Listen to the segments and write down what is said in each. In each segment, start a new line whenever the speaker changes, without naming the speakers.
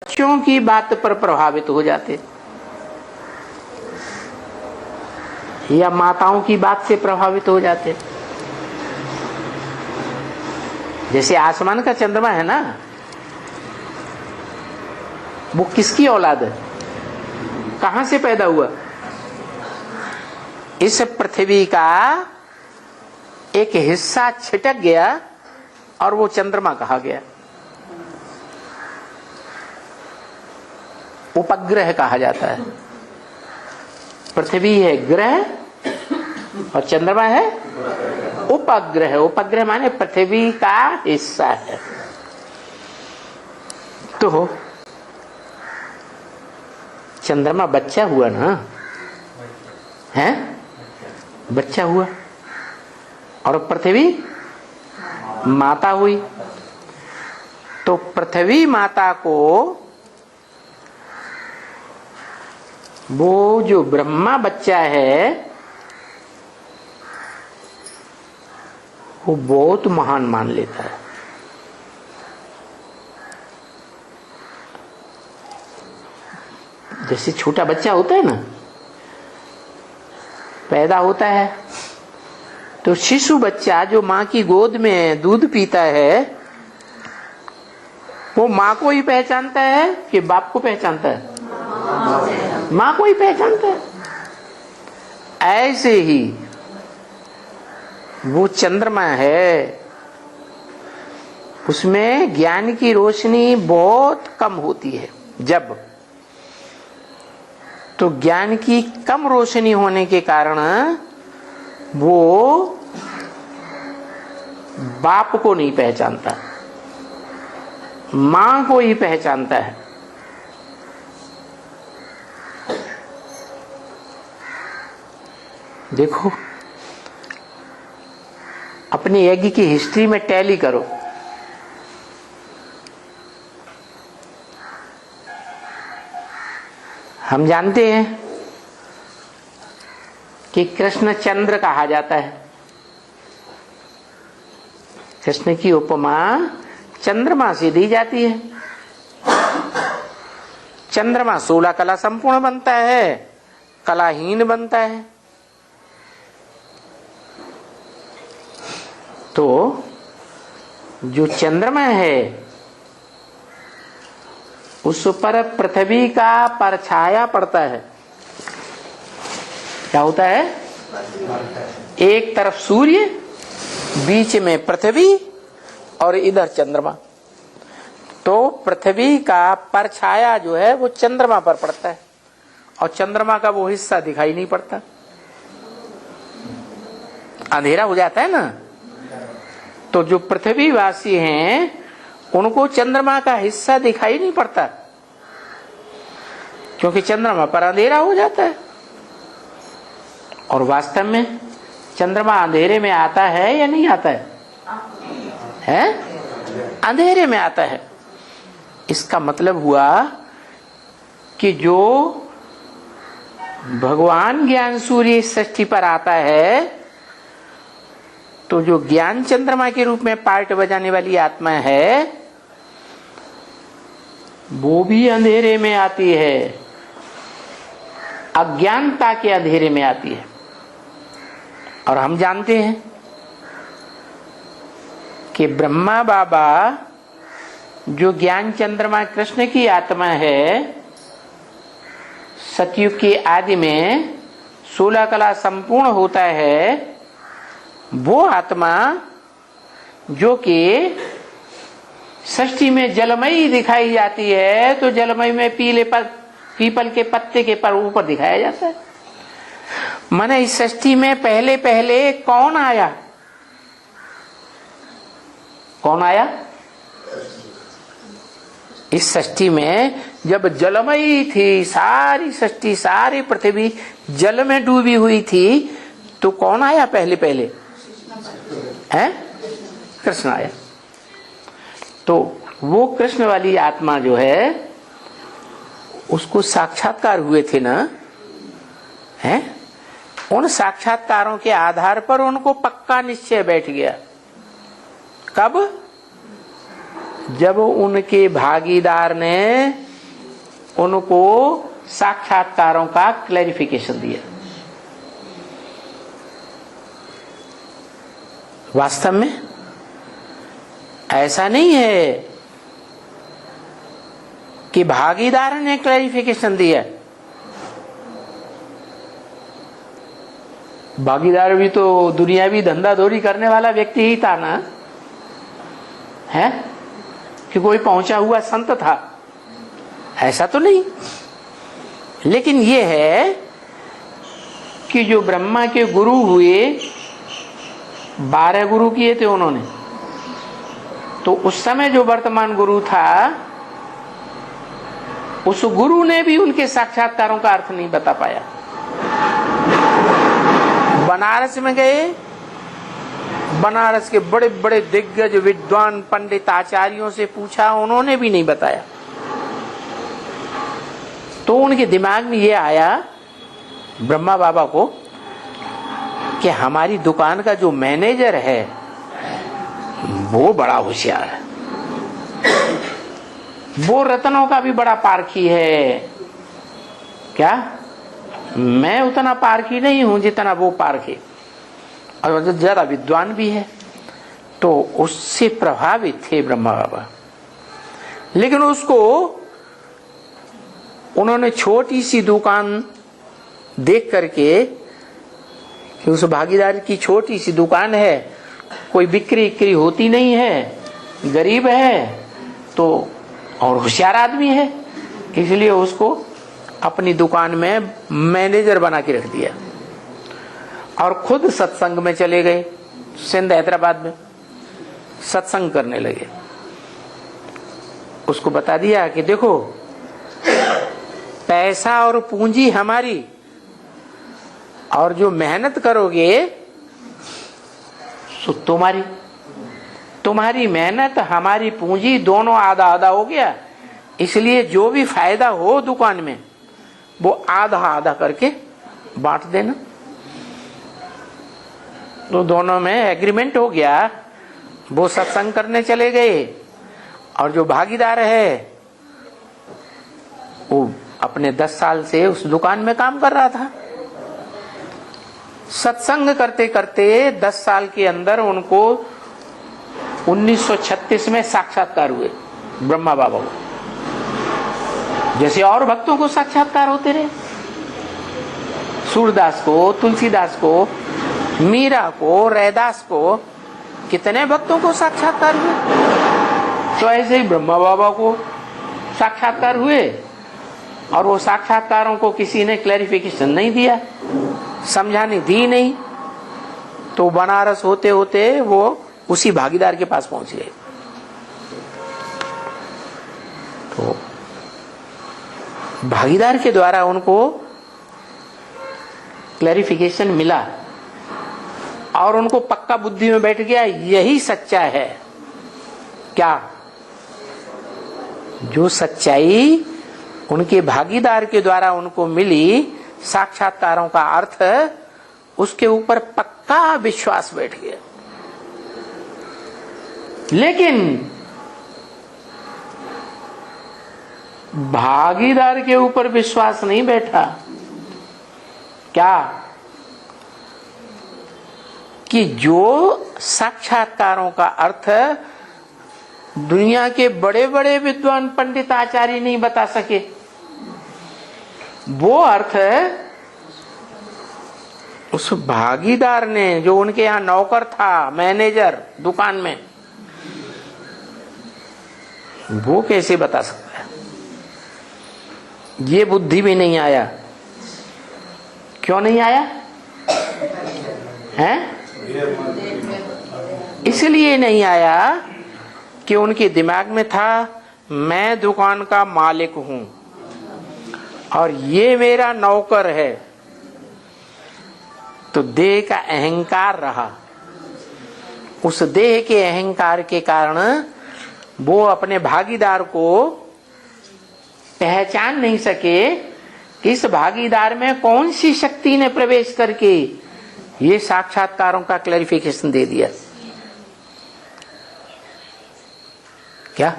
बच्चों की बात पर प्रभावित हो जाते या माताओं की बात से प्रभावित हो जाते। जैसे आसमान का चंद्रमा है ना, वो किसकी औलाद है, कहां से पैदा हुआ? इस पृथ्वी का एक हिस्सा छिटक गया और वो चंद्रमा कहा गया, उपग्रह कहा जाता है। पृथ्वी है ग्रह और चंद्रमा है उपग्रह। उपग्रह माने पृथ्वी का हिस्सा है। तो चंद्रमा बच्चा हुआ ना, है बच्चा हुआ, और पृथ्वी माता हुई। तो पृथ्वी माता को वो जो ब्रह्मा बच्चा है वो बहुत महान मान लेता है। जैसे छोटा बच्चा होता है ना, पैदा होता है तो शिशु बच्चा जो माँ की गोद में दूध पीता है वो माँ को ही पहचानता है कि बाप को पहचानता है? माँ को ही पहचानता है। ऐसे ही वो चंद्रमा है, उसमें ज्ञान की रोशनी बहुत कम होती है। जब तो ज्ञान की कम रोशनी होने के कारण वो बाप को नहीं पहचानता, मां को ही पहचानता है। देखो अपने यज्ञ की हिस्ट्री में टैली करो। हम जानते हैं कि कृष्ण चंद्र कहा जाता है। कृष्ण की उपमा चंद्रमा से दी जाती है। चंद्रमा 16 कला संपूर्ण बनता है, कलाहीन बनता है। तो जो चंद्रमा है उस पर पृथ्वी का परछाया पड़ता है। क्या होता है? एक तरफ सूर्य, बीच में पृथ्वी और इधर चंद्रमा। तो पृथ्वी का परछाया जो है वो चंद्रमा पर पड़ता है और चंद्रमा का वो हिस्सा दिखाई नहीं पड़ता, अंधेरा हो जाता है ना। तो जो पृथ्वीवासी हैं उनको चंद्रमा का हिस्सा दिखाई नहीं पड़ता क्योंकि चंद्रमा पर अंधेरा हो जाता है। और वास्तव में चंद्रमा अंधेरे में आता है या नहीं आता है? हैं? अंधेरे में आता है। इसका मतलब हुआ कि जो भगवान ज्ञान सूर्य सृष्टि पर आता है तो जो ज्ञान चंद्रमा के रूप में पार्ट बजाने वाली आत्मा है वो भी अंधेरे में आती है, अज्ञानता के अंधेरे में आती है। और हम जानते हैं कि ब्रह्मा बाबा जो ज्ञान चंद्रमा कृष्ण की आत्मा है, सतयुग की आदि में 16 कला संपूर्ण होता है, वो आत्मा जो कि सृष्टि में जलमयी दिखाई जाती है, तो जलमयी में पीपल के पत्ते के पर ऊपर दिखाया जाता है। माने इस सृष्टि में पहले पहले कौन आया? कौन आया? इस सृष्टि में जब जलमयी थी सारी सृष्टि, सारी पृथ्वी जल में डूबी हुई थी, तो कौन आया पहले पहले? है कृष्ण आया। तो वो कृष्ण वाली आत्मा जो है उसको साक्षात्कार हुए थे ना, है? उन साक्षात्कारों के आधार पर उनको पक्का निश्चय बैठ गया। कब? जब उनके भागीदार ने उनको साक्षात्कारों का क्लैरिफिकेशन दिया। वास्तव में ऐसा नहीं है कि भागीदार ने क्लैरिफिकेशन दिया। भागीदार भी तो दुनियावी धंधाधोरी करने वाला व्यक्ति ही था ना, है कि कोई पहुंचा हुआ संत था, ऐसा तो नहीं। लेकिन ये है कि जो ब्रह्मा के गुरु हुए, 12 गुरु किए थे उन्होंने, तो उस समय जो वर्तमान गुरु था, उस गुरु ने भी उनके साक्षात्कारों का अर्थ नहीं बता पाया। बनारस में गए, बनारस के बड़े बड़े दिग्गज विद्वान पंडित आचार्यों से पूछा, उन्होंने भी नहीं बताया। तो उनके दिमाग में ये आया ब्रह्मा बाबा को कि हमारी दुकान का जो मैनेजर है वो बड़ा होशियार है, वो रत्नों का भी बड़ा पारखी है। क्या? मैं उतना पारखी नहीं हूं जितना वो पारखी, और जरा विद्वान भी है। तो उससे प्रभावित थे ब्रह्मा बाबा। लेकिन उसको उन्होंने छोटी सी दुकान देख करके कि उस भागीदार की छोटी सी दुकान है, कोई बिक्री होती नहीं है, गरीब है तो और होशियार आदमी है, इसलिए उसको अपनी दुकान में मैनेजर बना के रख दिया और खुद सत्संग में चले गए। सिंध हैदराबाद में सत्संग करने लगे। उसको बता दिया कि देखो, पैसा और पूंजी हमारी, और जो मेहनत करोगे सो तुम्हारी मेहनत हमारी पूंजी दोनों आधा आधा हो गया, इसलिए जो भी फायदा हो दुकान में वो आधा आधा करके बांट देना। तो दोनों में एग्रीमेंट हो गया। वो सत्संग करने चले गए और जो भागीदार है वो अपने 10 साल से उस दुकान में काम कर रहा था। सत्संग करते करते 10 साल के अंदर उनको 1936 में साक्षात्कार हुए ब्रह्मा बाबा को, जैसे और भक्तों को साक्षात्कार होते रहे। सूरदास को, तुलसीदास को, मीरा को, रैदास को, कितने भक्तों को साक्षात्कार हुए। तो ऐसे ही ब्रह्मा बाबा को साक्षात्कार हुए और वो साक्षात्कारों को किसी ने क्लैरिफिकेशन नहीं दिया, समझाने दी नहीं। तो बनारस होते होते वो उसी भागीदार के पास पहुंच गए। तो भागीदार के द्वारा उनको क्लैरिफिकेशन मिला और उनको पक्का बुद्धि में बैठ गया, यही सच्चा है। क्या? जो सच्चाई उनके भागीदार के द्वारा उनको मिली, साक्षात्कारों का अर्थ, उसके ऊपर पक्का विश्वास बैठ गया। लेकिन भागीदार के ऊपर विश्वास नहीं बैठा। क्या? कि जो साक्षात्कारों का अर्थ दुनिया के बड़े बड़े विद्वान पंडित आचार्य नहीं बता सके, वो अर्थ उस भागीदार ने, जो उनके यहाँ नौकर था, मैनेजर दुकान में, वो कैसे बता सकता है? ये बुद्धि भी नहीं आया। क्यों नहीं आया है? इसलिए नहीं आया कि उनके दिमाग में था मैं दुकान का मालिक हूं और ये मेरा नौकर है। तो देह का अहंकार रहा। उस देह के अहंकार के कारण वो अपने भागीदार को पहचान नहीं सके। इस भागीदार में कौन सी शक्ति ने प्रवेश करके ये साक्षात्कारों का क्लैरिफिकेशन दे दिया? क्या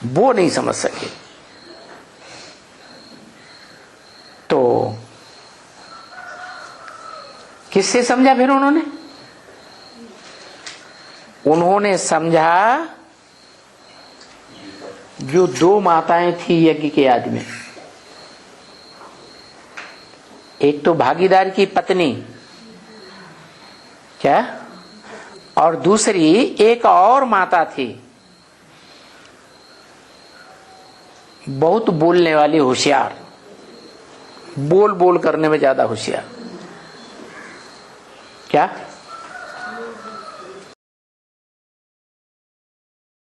वो नहीं समझ सके। तो किससे समझा फिर उन्होंने समझा जो दो माताएं थी यज्ञ के आदि में, एक तो भागीदार की पत्नी क्या, और दूसरी एक और माता थी बहुत बोलने वाली, होशियार, बोल बोल करने में ज्यादा होशियार। क्या